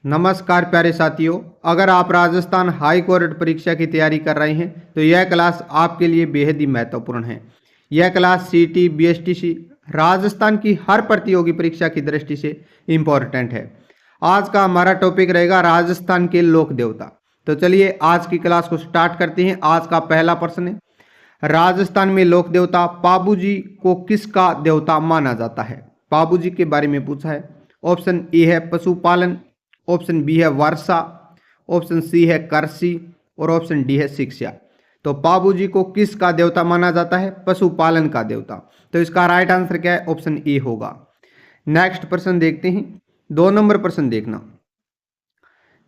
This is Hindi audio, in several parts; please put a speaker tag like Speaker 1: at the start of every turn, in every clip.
Speaker 1: नमस्कार प्यारे साथियों, अगर आप राजस्थान हाई कोर्ट परीक्षा की तैयारी कर रहे हैं तो यह क्लास आपके लिए बेहद ही महत्वपूर्ण है। यह क्लास सीटी, बीएसटीसी, राजस्थान की हर प्रतियोगी परीक्षा की दृष्टि से इम्पोर्टेंट है। आज का हमारा टॉपिक रहेगा राजस्थान के लोक देवता। तो चलिए आज की क्लास को स्टार्ट करते हैं। आज का पहला प्रश्न है, राजस्थान में लोक देवता पाबू जी को किसका देवता माना जाता है? पाबू जी के बारे में पूछा है। ऑप्शन ए है पशुपालन, ऑप्शन बी है वर्षा, ऑप्शन सी है कृषि और ऑप्शन डी है शिक्षा। तो पाबू जी को किसका देवता माना जाता है? पशुपालन का देवता। तो इसका राइट आंसर क्या है? ऑप्शन ए होगा। नेक्स्ट प्रश्न देखते हैं। 2 नंबर प्रश्न देखना।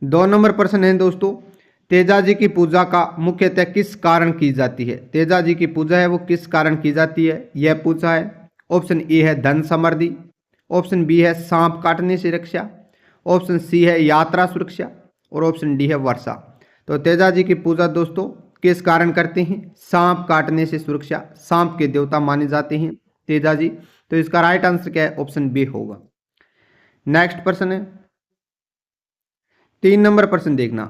Speaker 1: 2 नंबर प्रश्न है दोस्तों, तेजा जी की पूजा का मुख्यतः किस कारण की जाती है? तेजा जी की पूजा है वो किस कारण की जाती है, यह पूछा है। ऑप्शन ए है धन समृद्धि, ऑप्शन बी है सांप काटने से रक्षा, ऑप्शन सी है यात्रा सुरक्षा और ऑप्शन डी है वर्षा। तो तेजा जी की पूजा दोस्तों किस कारण करते हैं? सांप काटने से सुरक्षा। सांप के देवता माने जाते हैं तेजा जी। तो इसका राइट आंसर क्या है? ऑप्शन बी होगा। नेक्स्ट प्रश्न है, 3 नंबर प्रश्न देखना।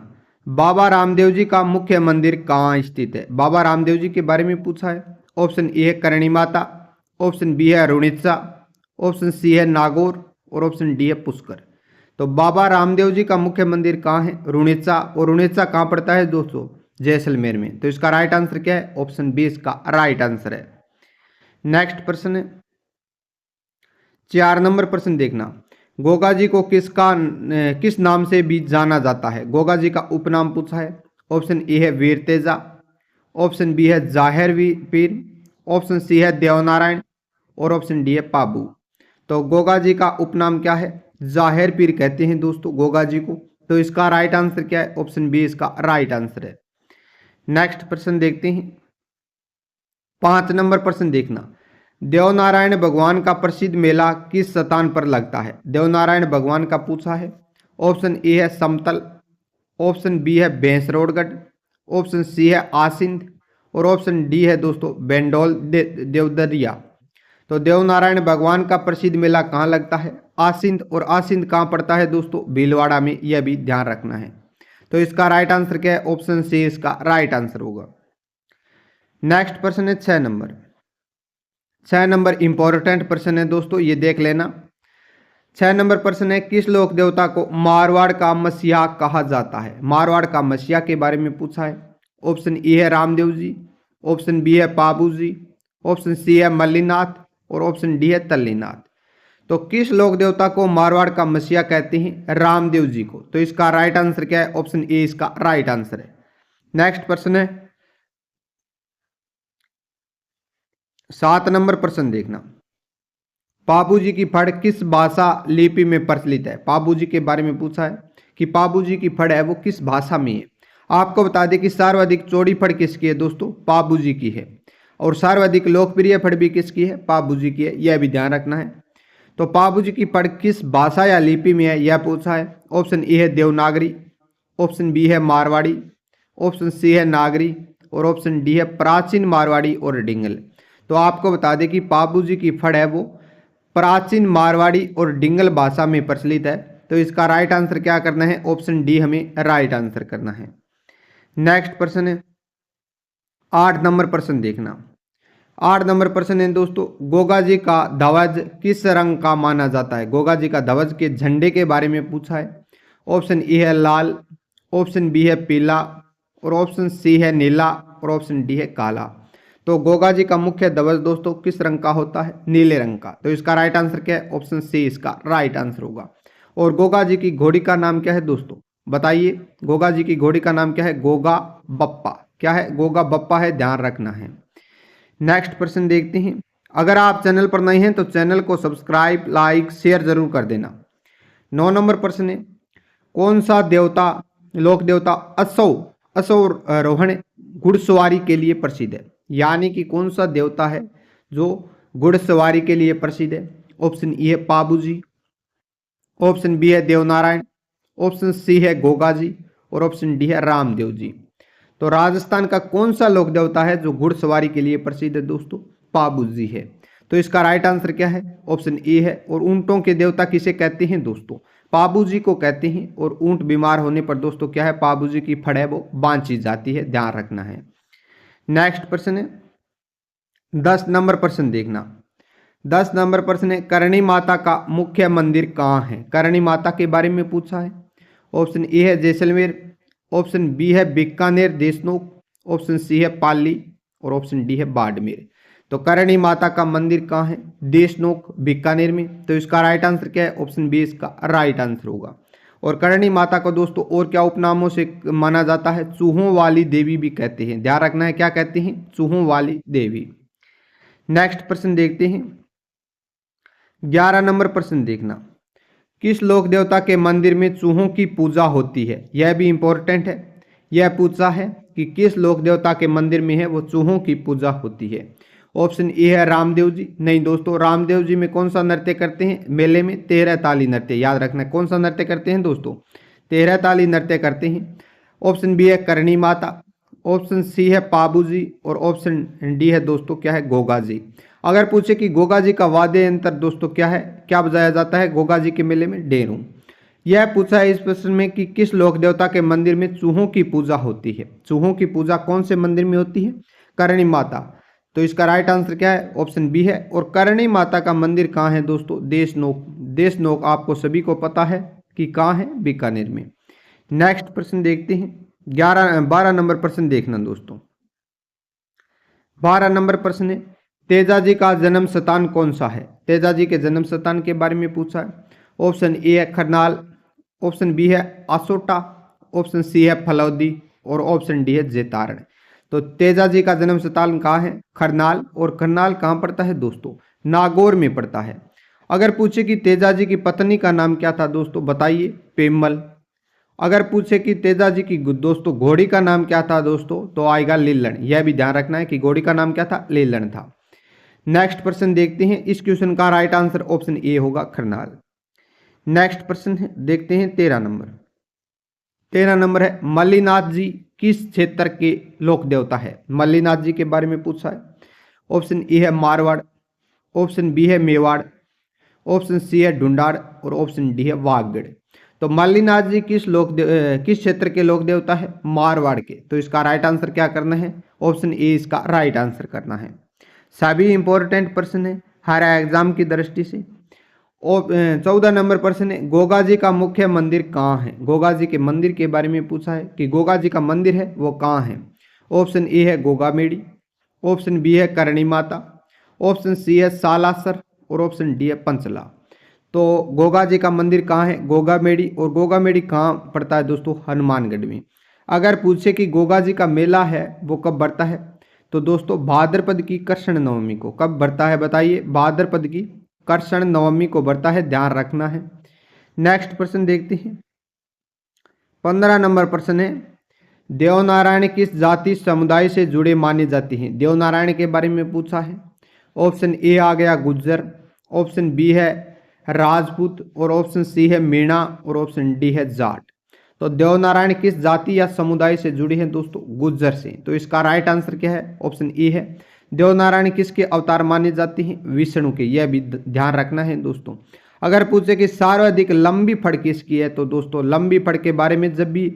Speaker 1: बाबा रामदेव जी का मुख्य मंदिर कहाँ स्थित है? बाबा रामदेव जी के बारे में पूछा है। ऑप्शन ए है करणी माता, ऑप्शन बी है रुणित्सा, ऑप्शन सी है नागौर और ऑप्शन डी है पुष्कर। तो बाबा रामदेव जी का मुख्य मंदिर कहाँ है? रुणित्सा। और रुणित्सा कहाँ पड़ता है दोस्तों? जैसलमेर में। तो इसका राइट आंसर क्या है? ऑप्शन बी इसका राइट आंसर है। नेक्स्ट प्रश्न है, 4 नंबर प्रश्न देखना। गोगा जी को किस नाम से भी जाना जाता है? गोगा जी का उपनाम पूछा है। ऑप्शन ए है वीर तेजा, ऑप्शन बी है जाहिर पीर, ऑप्शन सी है देवनारायण और ऑप्शन डी है पाबू। तो गोगा जी का उपनाम क्या है? जाहिर पीर कहते हैं दोस्तों गोगा जी को। तो इसका राइट आंसर क्या है? ऑप्शन बी इसका राइट आंसर है। नेक्स्ट प्रश्न देखते हैं। 5 नंबर प्रश्न देखना। देवनारायण भगवान का प्रसिद्ध मेला किस स्थान पर लगता है? देवनारायण भगवान का पूछा है। ऑप्शन ए है समतल, ऑप्शन बी है भैंसरोडगढ़, ऑप्शन सी है आसिंद और ऑप्शन डी है दोस्तों बेंडोल देवदरिया। तो देवनारायण भगवान का प्रसिद्ध मेला कहाँ लगता है? आसिंद। और आसिंद कहाँ पड़ता है दोस्तों? भीलवाड़ा में। यह भी ध्यान रखना है। तो इसका राइट आंसर क्या है? ऑप्शन सी इसका राइट आंसर होगा। नेक्स्ट प्रश्न है 6 नंबर। 6 नंबर इंपॉर्टेंट प्रश्न है दोस्तों, ये देख लेना। 6 नंबर प्रश्न है, किस लोक देवता को मारवाड़ का मसीहा कहा जाता है? मारवाड़ का मसीहा के बारे में पूछा है। ऑप्शन ए है रामदेव जी, ऑप्शन बी है पाबू जी, ऑप्शन सी है मल्लीनाथ और ऑप्शन डी है तल्लीनाथ। तो किस लोक देवता को मारवाड़ का मसीहा कहते हैं? रामदेव जी को। तो इसका राइट आंसर क्या है? ऑप्शन ए इसका राइट आंसर है। नेक्स्ट प्रश्न है 7 नंबर प्रश्न देखना। पाबू जी की फड़ किस भाषा लिपि में प्रचलित है? पाबू जी के बारे में पूछा है कि पाबू जी की फड़ है वो किस भाषा में है। आपको बता दें कि सर्वाधिक चौड़ी फड़ किसकी है दोस्तों? पाबू जी की है। और सर्वाधिक लोकप्रिय फड़ भी किसकी है? पाबू जी की है। यह भी ध्यान रखना है। तो पाबू जी की फड़ किस भाषा या लिपि में है, यह पूछा है। ऑप्शन ए है देवनागरी, ऑप्शन बी है मारवाड़ी, ऑप्शन सी है नागरी और ऑप्शन डी है प्राचीन मारवाड़ी और डिंगल। तो आपको बता दें कि पाबू जी की फड़ है वो प्राचीन मारवाड़ी और डिंगल भाषा में प्रचलित है। तो इसका राइट आंसर क्या करना है? ऑप्शन डी हमें राइट आंसर करना है। नेक्स्ट प्रश्न है 8 नंबर प्रश्न देखना। 8 नंबर प्रश्न है दोस्तों, गोगा जी का ध्वज किस रंग का माना जाता है? गोगा जी का ध्वज के झंडे के बारे में पूछा है। ऑप्शन ए है लाल, ऑप्शन बी है पीला और ऑप्शन सी है नीला और ऑप्शन डी है काला। तो गोगा जी का मुख्य ध्वज दोस्तों किस रंग का होता है? नीले रंग का। तो इसका राइट आंसर क्या है? ऑप्शन सी इसका राइट आंसर होगा। और गोगा जी की घोड़ी का नाम क्या है दोस्तों? बताइए, गोगा जी की घोड़ी का नाम क्या है? गोगा बप्पा। क्या है? गोगा बप्पा है, ध्यान रखना है। नेक्स्ट प्रश्न देखते हैं। अगर आप चैनल पर नए हैं तो चैनल को सब्सक्राइब, लाइक, शेयर जरूर कर देना। 9 नंबर प्रश्न है, कौन सा देवता लोक देवता अश्वारोहण घुड़सवारी के लिए प्रसिद्ध है? यानी कि कौन सा देवता है जो घुड़सवारी के लिए प्रसिद्ध है? ऑप्शन ए है पाबू जी, ऑप्शन बी है देवनारायण, ऑप्शन सी है गोगा जी और ऑप्शन डी है रामदेव जी। तो राजस्थान का कौन सा लोक देवता है जो घुड़सवारी के लिए प्रसिद्ध है दोस्तों? पाबू जी है। तो इसका राइट आंसर क्या है? ऑप्शन ए है। और ऊंटों के देवता किसे कहते हैं दोस्तों? पाबूजी को कहते हैं। और ऊंट बीमार होने पर दोस्तों क्या है, पाबूजी की फड़ है वो बांची जाती है, ध्यान रखना है। नेक्स्ट प्रश्न है 10 नंबर प्रश्न देखना। 10 नंबर प्रश्न है करणी माता का मुख्य मंदिर कहाँ है। करणी माता के बारे में पूछा है। ऑप्शन ए है जैसलमेर, ऑप्शन बी है बीकानेर देशनोक, ऑप्शन सी है पाली और ऑप्शन डी है बाड़मेर। तो करणी माता का मंदिर कहाँ है, देशनोक बीकानेर में। तो इसका राइट आंसर क्या है, ऑप्शन बी इसका राइट आंसर होगा। और करणी माता को दोस्तों और क्या उपनामों से माना जाता है, चूहों वाली देवी भी कहते हैं, ध्यान रखना है, क्या कहते हैं, चूहों वाली देवी। नेक्स्ट प्रश्न देखते हैं 11 नंबर प्रश्न देखना। किस लोक देवता के मंदिर में चूहों की पूजा होती है, यह भी इंपॉर्टेंट है। यह पूछा है कि किस लोक देवता के मंदिर में है वो चूहों की पूजा होती है। ऑप्शन ए है रामदेव जी, नहीं दोस्तों, रामदेव जी में कौन सा नृत्य करते हैं, मेले में 13 ताली नृत्य, याद रखना कौन सा नृत्य करते हैं दोस्तों, 13 ताली नृत्य करते हैं। ऑप्शन बी है करणी माता, ऑप्शन सी है पाबू जी और ऑप्शन डी है दोस्तों क्या है, गोगा जी। अगर पूछे कि गोगा जी का वाद्य यंत्र दोस्तों क्या है, क्या बजाया जाता है गोगा जी के मेले में, डेरू। यह पूछा है इस प्रश्न में कि किस लोक देवता के मंदिर में चूहों की पूजा होती है। चूहों की पूजा कौन से मंदिर में होती है, करणी माता। तो इसका राइट आंसर क्या है, ऑप्शन बी है। और करणी माता का मंदिर कहाँ है दोस्तों, देशनोक। देशनोक आपको सभी को पता है कि कहाँ है, बीकानेर में। नेक्स्ट प्रश्न देखते हैं 12 नंबर प्रश्न देखना दोस्तों। 12 नंबर प्रश्न है तेजाजी का जन्म स्थान कौन सा है। तेजाजी के जन्म स्थान के बारे में पूछा है। ऑप्शन ए है खरनाल, ऑप्शन बी है आसोटा, ऑप्शन सी है फलौदी और ऑप्शन डी है जेतारण। तो तेजाजी का जन्म स्थान कहाँ है, खरनाल। और खरनाल कहाँ पड़ता है दोस्तों, नागौर में पड़ता है। अगर पूछे कि तेजाजी की पत्नी का नाम क्या था दोस्तों, बताइए, पेमल। अगर पूछे कि तेजाजी की दोस्तों घोड़ी का नाम क्या था दोस्तों, तो आएगा लीलन। यह भी ध्यान रखना है कि घोड़ी का नाम क्या था, लीलन था। नेक्स्ट प्रश्न देखते हैं, इस क्वेश्चन का राइट आंसर ऑप्शन ए होगा, खरनाल। नेक्स्ट प्रश्न देखते हैं 13 नंबर। 13 नंबर है मल्लीनाथ जी किस क्षेत्र के लोक देवता है। मल्लीनाथ जी के बारे में पूछा है। ऑप्शन ए है मारवाड़, ऑप्शन बी है मेवाड़, ऑप्शन सी है ढूंढाड़ और ऑप्शन डी है वागड़। तो मल्लीनाथ जी किस क्षेत्र के लोक देवता है, मारवाड़ के। तो इसका राइट आंसर क्या करना है, ऑप्शन ए इसका राइट आंसर करना है। सभी इंपॉर्टेंट प्रश्न है हर एग्जाम की दृष्टि से। और 14 नंबर प्रश्न है गोगा जी का मुख्य मंदिर कहाँ है। गोगा जी के मंदिर के बारे में पूछा है कि गोगा जी का मंदिर है वो कहाँ है। ऑप्शन ए है गोगामेड़ी, ऑप्शन बी है करणी माता, ऑप्शन सी है सालासर और ऑप्शन डी है पंचला। तो गोगा जी का मंदिर कहाँ है, गोगामेड़ी। और गोगामेड़ी कहाँ पड़ता है दोस्तों, हनुमानगढ़ में। अगर पूछे कि गोगा जी का मेला है वो कब बढ़ता है, तो दोस्तों भाद्रपद की कृष्ण नवमी को। कब बढ़ता है बताइए, भाद्रपद की कृष्ण नवमी को बढ़ता है, ध्यान रखना है। नेक्स्ट प्रश्न देखते हैं 15 नंबर प्रश्न है देवनारायण किस जाति समुदाय से जुड़े माने जाते हैं। देवनारायण के बारे में पूछा है। ऑप्शन ए आ गया गुज्जर, ऑप्शन बी है राजपूत और ऑप्शन सी है मीणा और ऑप्शन डी है जाट। तो देवनारायण किस जाति या समुदाय से जुड़े हैं दोस्तों, गुज्जर से। तो इसका राइट आंसर क्या है, ऑप्शन ए है। देवनारायण किसके अवतार माने जाते हैं, विष्णु के। यह भी ध्यान रखना है दोस्तों। अगर पूछे कि सर्वाधिक लंबी फड़ किसकी है, तो दोस्तों लंबी फड़ के बारे में जब भी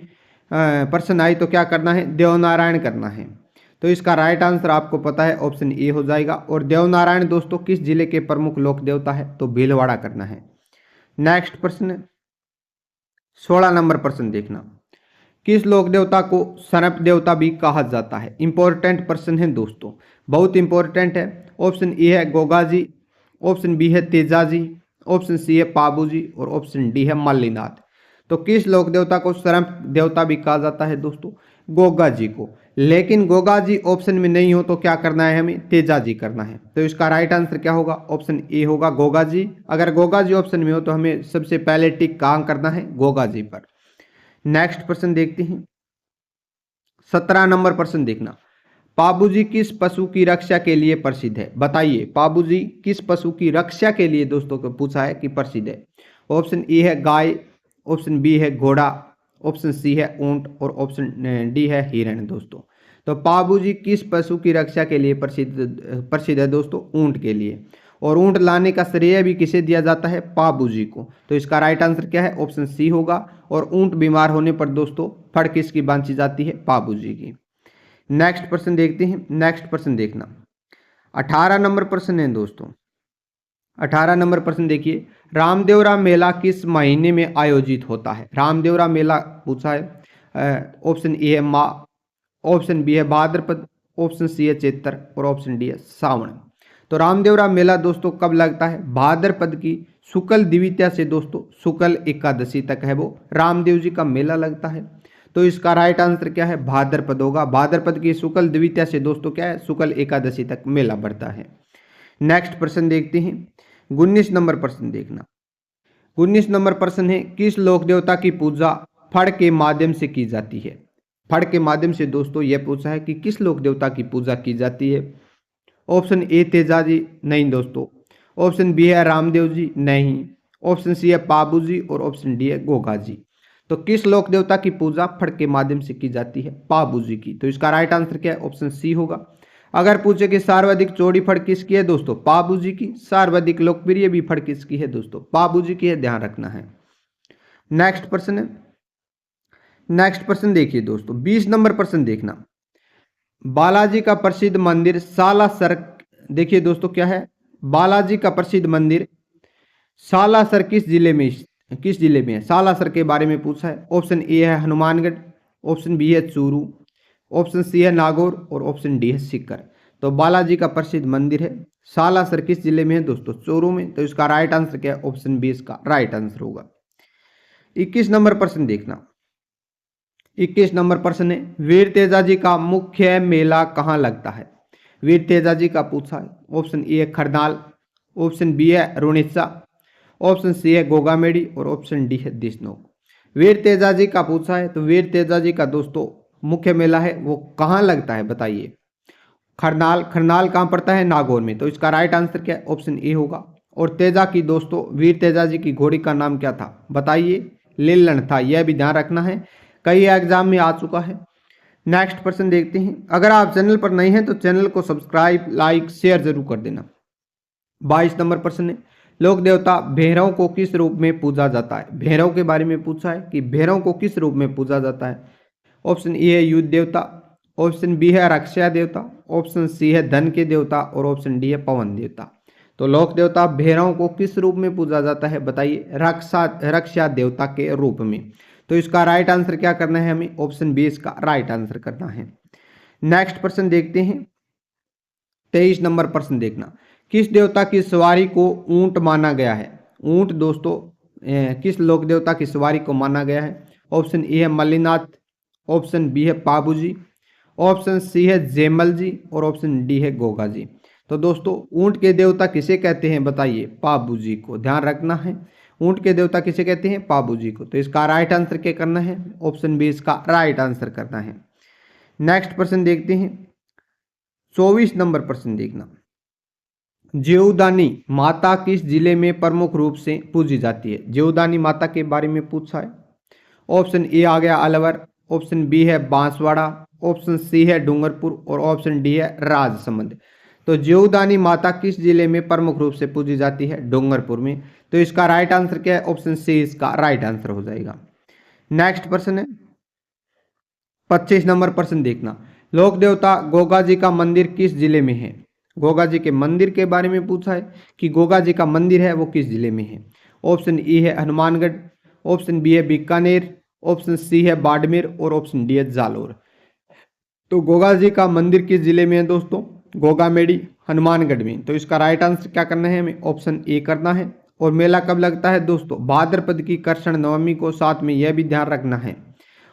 Speaker 1: प्रश्न आए तो क्या करना है, देवनारायण करना है। तो इसका राइट आंसर आपको पता है, ऑप्शन ए हो जाएगा। और देवनारायण दोस्तों किस जिले के प्रमुख लोक देवता है, तो भीलवाड़ा करना है। नेक्स्ट प्रश्न 16 नंबर प्रश्न देखना। किस लोक देवता को सर्प देवता भी कहा जाता है। इंपॉर्टेंट प्रश्न है दोस्तों, बहुत इंपॉर्टेंट है। ऑप्शन ए है गोगा जी, ऑप्शन बी है तेजाजी, ऑप्शन सी है पाबू जी और ऑप्शन डी है मल्लीनाथ। तो किस लोक देवता को सर्प देवता भी कहा जाता है दोस्तों, गोगा जी को। लेकिन गोगा जी ऑप्शन में नहीं हो तो क्या करना है, हमें तेजा जी करना है। तो इसका राइट आंसर क्या होगा, ऑप्शन ए होगा गोगा जी। अगर गोगा जी ऑप्शन में हो तो हमें सबसे पहले टिक कहाँ करना है, गोगा जी पर। नेक्स्ट प्रश्न देखते हैं 17 नंबर प्रश्न देखना। पाबूजी किस पशु की रक्षा के लिए प्रसिद्ध है, बताइए। पाबूजी किस पशु की रक्षा के लिए दोस्तों को पूछा है कि प्रसिद्ध है। ऑप्शन ए है गाय, ऑप्शन बी है घोड़ा, ऑप्शन सी है ऊंट और ऑप्शन डी है हिरण दोस्तों। तो पाबूजी किस पशु की रक्षा के लिए प्रसिद्ध है दोस्तों, ऊंट के लिए। और ऊंट लाने का श्रेय भी किसे दिया जाता है? पाबू जी को। तो इसका राइट आंसर क्या है? ऑप्शन सी होगा। और ऊंट बीमार होने पर दोस्तों फड़ किसकी बांधी जाती है? पाबू जी की। नेक्स्ट प्रश्न देखते हैं। नेक्स्ट प्रश्न देखना 18 नंबर प्रश्न है दोस्तों। 18 नंबर प्रश्न देखिए, रामदेवरा मेला किस महीने में आयोजित होता है? रामदेवरा मेला पूछा है। ऑप्शन ए है माह, ऑप्शन बी है भाद्रपद, ऑप्शन सी है चैत्र और ऑप्शन डी है सावन। तो रामदेवरा मेला दोस्तों कब लगता है? भाद्रपद की शुक्ल द्वितीया से दोस्तों शुक्ल एकादशी तक है वो रामदेव जी का मेला लगता है। तो इसका राइट आंसर क्या है? भाद्रपद होगा। भाद्रपद की शुक्ल द्वितीया से दोस्तों क्या है? शुक्ल एकादशी तक मेला बढ़ता है। नेक्स्ट प्रश्न देखते हैं। 19 नंबर प्रश्न देखना। 19 नंबर प्रश्न है, किस लोक देवता की पूजा फड़ के माध्यम से की जाती है? फड़ के माध्यम से दोस्तों यह पूछा है कि किस लोक देवता की पूजा की जाती है। ऑप्शन ए तेजा जी, नहीं दोस्तों। ऑप्शन बी है रामदेव जी, नहीं। ऑप्शन सी है पाबू जी और ऑप्शन डी है गोगा जी। तो किस लोक देवता की पूजा फड़ के माध्यम से की जाती है? पाबू जी की। तो इसका राइट आंसर क्या है? ऑप्शन सी होगा। अगर पूछे कि सर्वाधिक चौड़ी फड़ किसकी है दोस्तों? पाबू जी की। सर्वाधिक लोकप्रिय भी फड़ किसकी है दोस्तों? पाबू जी की है, ध्यान रखना है। नेक्स्ट प्रश्न है। नेक्स्ट प्रश्न देखिए दोस्तों, 20 नंबर प्रश्न देखना। बालाजी का प्रसिद्ध मंदिर सालासर, देखिए दोस्तों क्या है? बालाजी का प्रसिद्ध मंदिर सालासर किस जिले में है? सालासर के बारे में पूछा है। ऑप्शन ए है हनुमानगढ़, ऑप्शन बी है चूरू, ऑप्शन सी है नागौर और ऑप्शन डी है सीकर। तो बालाजी का प्रसिद्ध मंदिर है सालासर किस जिले में है दोस्तों? चूरू में। तो इसका राइट आंसर क्या है? ऑप्शन बी इसका राइट आंसर होगा। 21 नंबर प्रश्न देखना। 21 नंबर प्रश्न है, वीर तेजा जी का मुख्य मेला कहाँ लगता है? वीर तेजा जी का पूछा है। ऑप्शन ए है खरनाल, ऑप्शन बी है रुणिसा, ऑप्शन सी है गोगामेड़ी और ऑप्शन डी है दिशनोक। वीर तेजा जी का पूछा है। तो वीर तेजा जी का दोस्तों मुख्य मेला है वो कहाँ लगता है बताइए? खरनाल। खरनाल कहाँ पड़ता है? नागौर में। तो इसका राइट आंसर क्या है? ऑप्शन ए होगा। और तेजा की दोस्तों वीर तेजा जी की घोड़ी का नाम क्या था बताइए? लीलन था। यह भी ध्यान रखना है, कई एग्जाम में आ चुका है। नेक्स्ट प्रश्न देखते हैं। अगर आप चैनल पर नए हैं तो चैनल को सब्सक्राइब लाइक शेयर जरूर कर देना। 22 नंबर प्रश्न है, लोक देवता भैरव को किस रूप में पूजा जाता है? भैरव के बारे में पूछा है कि भैरव को किस रूप में पूजा जाता है। ऑप्शन ए है युद्ध देवता, ऑप्शन बी है रक्षा देवता, ऑप्शन सी है धन के देवता और ऑप्शन डी है पवन देवता। तो लोक देवता भैरव को किस रूप में पूजा जाता है बताइए? रक्षा देवता के रूप में। तो इसका राइट आंसर क्या करना है हमें? ऑप्शन बी इसका राइट आंसर करना है। नेक्स्ट प्रश्न देखते हैं। 23 नंबर प्रश्न देखना। किस देवता की सवारी को ऊंट माना गया है? ऊंट दोस्तों किस लोक देवता की सवारी को माना गया है? ऑप्शन ए है मल्लीनाथ, ऑप्शन बी है पाबू जी, ऑप्शन सी है जेमल जी और ऑप्शन डी है गोगा जी। तो दोस्तों ऊंट के देवता किसे कहते हैं बताइए? पाबू जी को। ध्यान रखना है, ऊंट के देवता किसे कहते हैं? पाबू जी को। तो इसका राइट आंसर क्या करना है? ऑप्शन बी इसका राइट आंसर करना है। नेक्स्ट प्रश्न देखते हैं। 24 नंबर प्रश्न देखना। जेऊदानी माता किस जिले में प्रमुख रूप से पूजी जाती है? जेऊदानी माता के बारे में पूछा है। ऑप्शन ए आ गया अलवर, ऑप्शन बी है बांसवाड़ा, ऑप्शन सी है डूंगरपुर और ऑप्शन डी है राजसमंद। तो जेऊदानी माता किस जिले में प्रमुख रूप से पूजी जाती है? डूंगरपुर में। तो इसका राइट आंसर क्या है? ऑप्शन सी इसका राइट आंसर हो जाएगा। नेक्स्ट प्रश्न है 25 नंबर प्रश्न देखना। लोक देवता गोगा जी का मंदिर किस जिले में है? गोगा जी के मंदिर के बारे में पूछा है कि गोगा जी का मंदिर है वो किस जिले में है। ऑप्शन ए है हनुमानगढ़, ऑप्शन बी है बीकानेर, ऑप्शन सी है बाड़मेर और ऑप्शन डी है जालोर। तो गोगा जी का मंदिर किस जिले में है दोस्तों? गोगामेड़ी, हनुमानगढ़ में। तो इसका राइट आंसर क्या करना है हमें? ऑप्शन ए करना है। और मेला कब लगता है दोस्तों? भाद्रपद की कृष्ण नवमी को। साथ में यह भी ध्यान रखना है।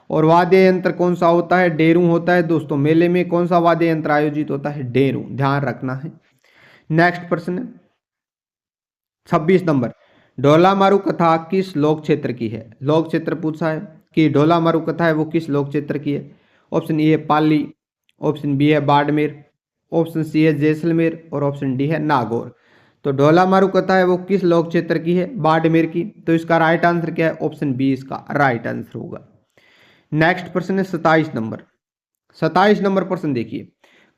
Speaker 1: और वाद्य यंत्र कौन सा होता है? डेरू होता है दोस्तों। मेले में कौन सा वाद्य यंत्र आयोजित होता है? डेरू। ध्यान रखना है। नेक्स्ट प्रश्न 26 नंबर। ढोला मारू कथा किस लोक क्षेत्र की है? लोक क्षेत्र पूछा है कि ढोला मारू कथा है वो किस लोक क्षेत्र की है। ऑप्शन ए है पाली, ऑप्शन बी है बाड़मेर, ऑप्शन सी है जैसलमेर और ऑप्शन डी है नागौर। तो ढोला मारू कथा है वो किस लोक क्षेत्र की है? बाड़मेर की। तो इसका राइट आंसर क्या है? ऑप्शन बी इसका राइट आंसर होगा। नेक्स्ट प्रश्न है 27 नंबर। 27 नंबर प्रश्न देखिए।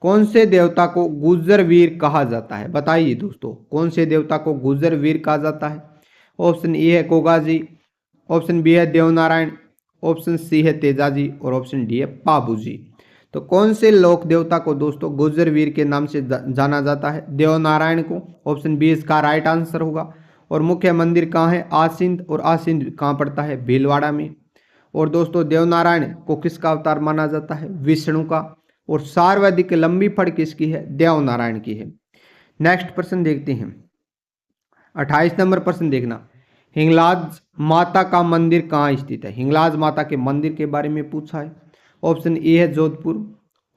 Speaker 1: कौन से देवता को गुर्जर वीर कहा जाता है? बताइए दोस्तों, कौन से देवता को गुर्जर वीर कहा जाता है? ऑप्शन ए है गोगा जी, ऑप्शन बी है देवनारायण, ऑप्शन सी है तेजा जी और ऑप्शन डी है पाबू जी। तो कौन से लोक देवता को दोस्तों गुर्जर वीर के नाम से जाना जाता है? देवनारायण को। ऑप्शन बी इसका राइट आंसर होगा। और मुख्य मंदिर कहाँ है? आसिंद, और आसिंद कहाँ पड़ता है? भीलवाड़ा में। और दोस्तों देवनारायण को किसका अवतार माना जाता है? विष्णु का। और सर्वाधिक लंबी फड़ किसकी है? देवनारायण की है। नेक्स्ट प्रश्न देखते हैं, 28 नंबर प्रश्न देखना, हिंगलाज माता का मंदिर कहाँ स्थित है? हिंगलाज माता के मंदिर के बारे में पूछा है। ऑप्शन ए है जोधपुर,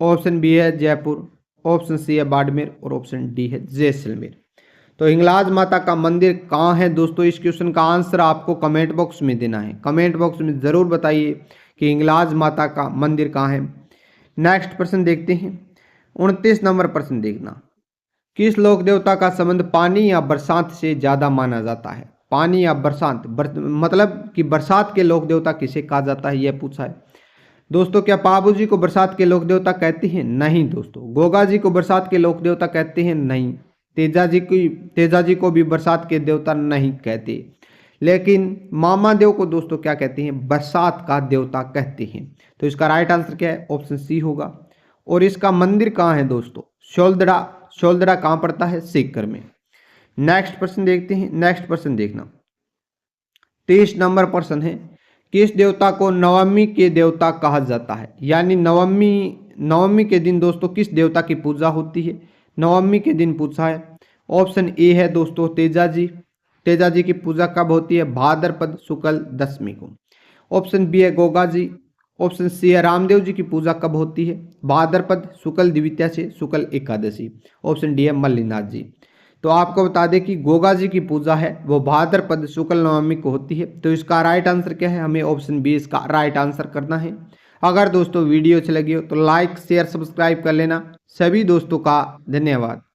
Speaker 1: ऑप्शन बी है जयपुर, ऑप्शन सी है बाड़मेर और ऑप्शन डी है जैसलमेर। तो हिंगलाज माता का मंदिर कहाँ है दोस्तों? इस क्वेश्चन का आंसर आपको कमेंट बॉक्स में देना है। कमेंट बॉक्स में जरूर बताइए कि हिंगलाज माता का मंदिर कहाँ है। नेक्स्ट प्रश्न देखते हैं, 29 नंबर प्रश्न देखना, किस लोक देवता का संबंध पानी या बरसात से ज्यादा माना जाता है? पानी या बरसात, मतलब कि बरसात के लोक देवता किसे कहा जाता है, यह पूछा है दोस्तों। क्या पाबू जी को बरसात के लोक देवता कहते हैं? नहीं दोस्तों। गोगा जी को बरसात के लोक देवता कहते हैं? नहीं। तेजा जी को भी बरसात के देवता नहीं कहते। लेकिन मामा देव को दोस्तों क्या कहते हैं? बरसात का देवता कहते हैं। तो इसका राइट आंसर क्या है? ऑप्शन सी होगा। और इसका मंदिर कहाँ है दोस्तों? शोलदड़ा। शोलदड़ा कहाँ पड़ता है? सीकर में। नेक्स्ट प्रश्न देखते हैं। नेक्स्ट प्रश्न देखना, 23 नंबर प्रश्न है, किस देवता को नवमी के देवता कहा जाता है? यानी नवमी के दिन दोस्तों किस देवता की पूजा होती है? नवमी के दिन पूछा है। ऑप्शन ए है दोस्तों तेजा जी। तेजा जी की पूजा कब होती है? भाद्रपद शुक्ल दशमी को। ऑप्शन बी है गोगा जी। ऑप्शन सी है रामदेव जी की पूजा कब होती है? भाद्रपद शुक्ल द्वितीया से शुक्ल एकादशी। ऑप्शन डी है मल्लिनाथ जी। तो आपको बता दें कि गोगा जी की पूजा है वो भाद्रपद शुक्ल नवमी को होती है। तो इसका राइट आंसर क्या है? हमें ऑप्शन बी इसका राइट आंसर करना है। अगर दोस्तों वीडियो अच्छी लगी हो तो लाइक शेयर सब्सक्राइब कर लेना। सभी दोस्तों का धन्यवाद।